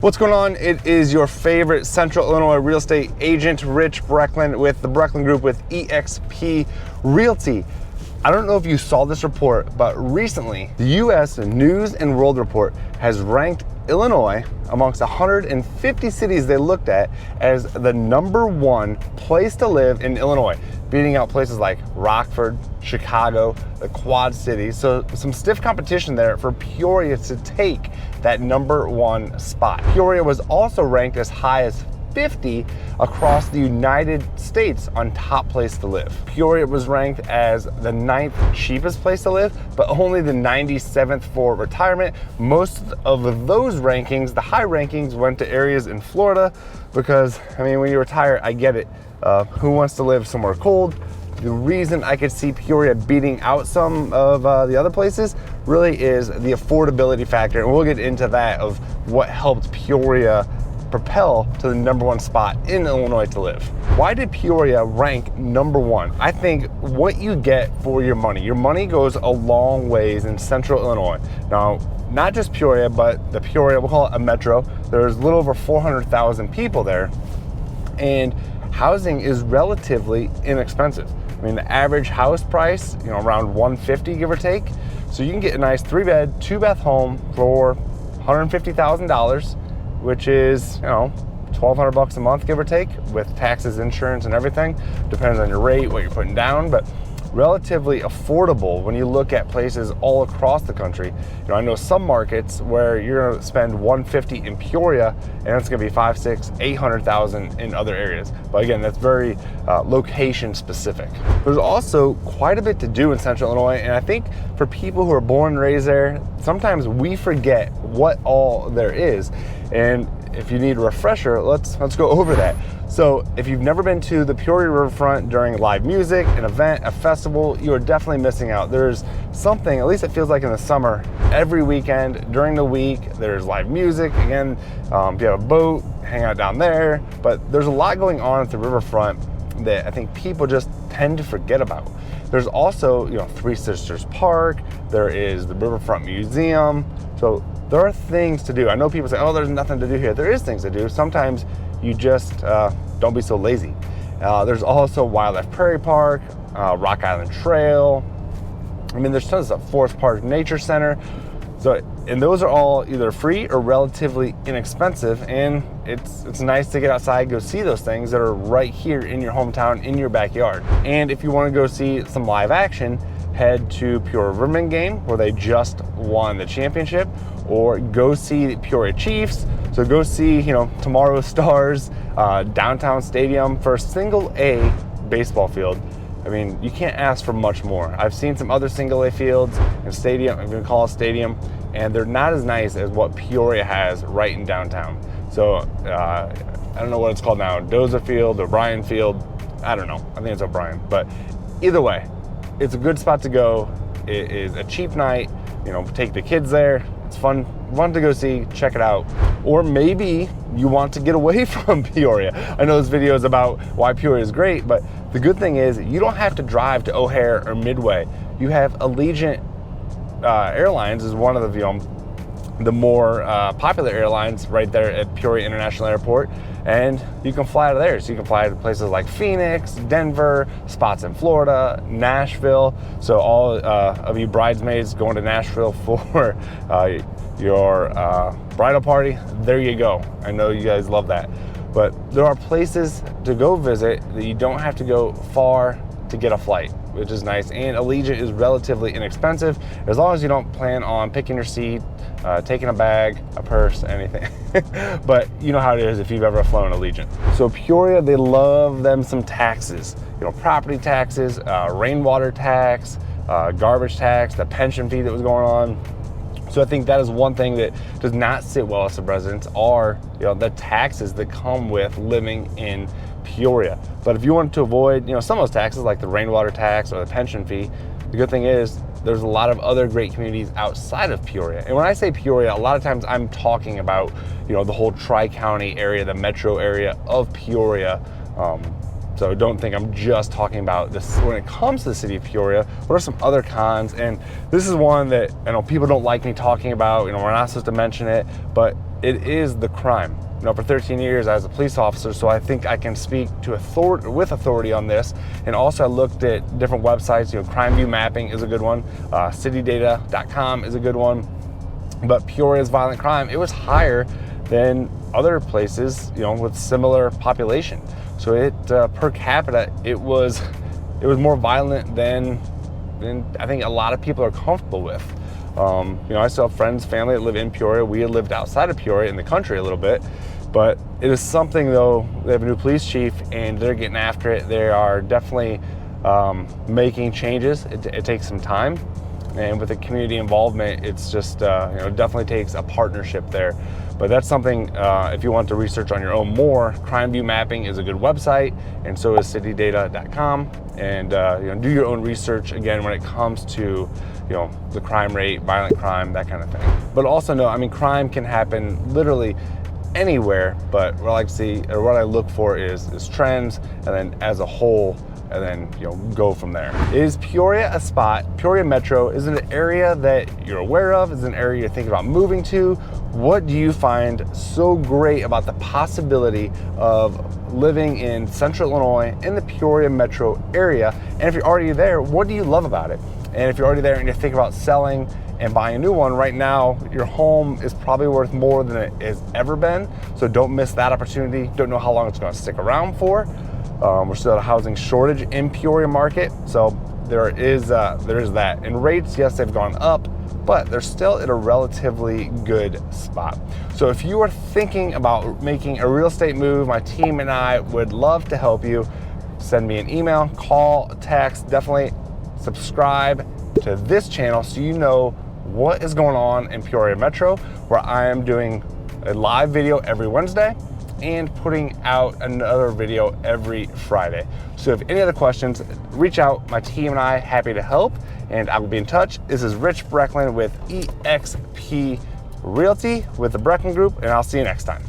What's going on? It is your favorite Central Illinois real estate agent, Rich Brecklin with the Brecklin Group with eXp Realty. I don't know if you saw this report, but recently the U.S. News and World Report has ranked Illinois amongst 150 cities they looked at as the #1 place to live in Illinois, beating out places like Rockford, Chicago, the Quad Cities. So some stiff competition there for Peoria to take that #1 spot. Peoria was also ranked as high as 50 across the United States on top place to live. Peoria was ranked as the 9th cheapest place to live, but only the 97th for retirement. Most of those rankings, the high rankings, went to areas in Florida because, I mean, when you retire, I get it. Who wants to live somewhere cold? The reason I could see Peoria beating out some of the other places really is the affordability factor, and we'll get into that of what helped Peoria propel to the #1 spot in Illinois to live. Why did Peoria rank #1? I think what you get for your money goes a long ways in Central Illinois. Now, not just Peoria, but the Peoria, we'll call it a metro. There's a little over 400,000 people there, and housing is relatively inexpensive. I mean, the average house price, around $150, give or take. So you can get a nice 3-bed, 2-bath home for $150,000, which is, $1,200 a month, give or take, with taxes, insurance, and everything. Depends on your rate, what you're putting down, but relatively affordable when you look at places all across the country. I know some markets where you're gonna spend $150 in Peoria and it's gonna be $500,000, $600,000, $800,000 in other areas. But again, that's very location specific. There's also quite a bit to do in Central Illinois, and I think for people who are born and raised there, sometimes we forget what all there is. And if you need a refresher, let's go over that. So if you've never been to the Peoria Riverfront during live music, an event, a festival, you are definitely missing out. There's something, at least it feels like in the summer, every weekend during the week, there's live music. Again, if you have a boat, hang out down there. But there's a lot going on at the riverfront that I think people just tend to forget about. There's also, Three Sisters Park, there is the Riverfront Museum. So there are things to do. I know people say, oh, there's nothing to do here. There is things to do. Sometimes you just don't be so lazy. There's also Wildlife Prairie Park, Rock Island Trail. I mean, there's tons of stuff. Forest Park Nature Center. So, and those are all either free or relatively inexpensive. And it's nice to get outside, go see those things that are right here in your hometown, in your backyard. And if you want to go see some live action, head to Peoria Rivermen game, where they just won the championship, or go see the Peoria Chiefs. So go see, tomorrow's Stars, downtown stadium for a single A baseball field. I mean, you can't ask for much more. I've seen some other single A fields and stadium, I'm gonna call it stadium, and they're not as nice as what Peoria has right in downtown. So I don't know what it's called now, Dozer Field, O'Brien Field, I don't know, I think it's O'Brien. But either way, it's a good spot to go. It is a cheap night, take the kids there. It's fun to go see, check it out. Or maybe you want to get away from Peoria. I know this video is about why Peoria is great, but the good thing is you don't have to drive to O'Hare or Midway. You have Allegiant Airlines is one of the more popular airlines right there at Peoria International Airport, and you can fly out of there. So you can fly to places like Phoenix, Denver, spots in Florida, Nashville. So all of you bridesmaids going to Nashville for your bridal party, there you go. I know you guys love that. But there are places to go visit that you don't have to go far to get a flight, which is nice. And Allegiant is relatively inexpensive as long as you don't plan on picking your seat, taking a bag, a purse, anything. But you know how it is if you've ever flown Allegiant. So Peoria, they love them some taxes. Property taxes, rainwater tax, garbage tax, the pension fee that was going on. So I think that is one thing that does not sit well with some residents are, the taxes that come with living in Peoria. But if you want to avoid, some of those taxes like the rainwater tax or the pension fee, the good thing is there's a lot of other great communities outside of Peoria. And when I say Peoria, a lot of times I'm talking about, the whole Tri-County area, the metro area of Peoria. So don't think I'm just talking about this. When it comes to the city of Peoria, what are some other cons? And this is one that I know people don't like me talking about, we're not supposed to mention it, but it is the crime. You know, for 13 years as a police officer, so I think I can speak to with authority on this. And also I looked at different websites. You know, Crime View Mapping is a good one. Citydata.com is a good one. But Peoria's violent crime, it was higher than other places, you know, with similar population. So it per capita, it was more violent than I think a lot of people are comfortable with. You know, I still have friends, family that live in Peoria. We had lived outside of Peoria in the country a little bit, but it is something though. They have a new police chief and they're getting after it. They are definitely making changes. It takes some time, and with the community involvement, it's just you know, it definitely takes a partnership there. But that's something, if you want to research on your own more, Crime View Mapping is a good website, and so is citydata.com. And you know, do your own research again when it comes to, you know, the crime rate, violent crime, that kind of thing. But also know, I mean, crime can happen literally anywhere, but what I like to see, or what I look for is trends, and then as a whole, and then, you know, go from there. Is Peoria a spot? Peoria Metro, is it an area that you're aware of? Is it an area you're thinking about moving to? What do you find so great about the possibility of living in Central Illinois in the Peoria Metro area? And if you're already there, what do you love about it? And if you're already there and you're thinking about selling and buying a new one, right now, your home is probably worth more than it has ever been. So don't miss that opportunity. Don't know how long it's gonna stick around for. We're still at a housing shortage in Peoria market. So there is that. And rates, yes, they've gone up, but they're still at a relatively good spot. So if you are thinking about making a real estate move, my team and I would love to help you. Send me an email, call, text, definitely subscribe to this channel so you know what is going on in Peoria Metro, where I am doing a live video every Wednesday and putting out another video every Friday. So if any other questions, reach out. My team and I, happy to help, and I will be in touch. This is Rich Brecklin with eXp Realty with the Brecklin Group, and I'll see you next time.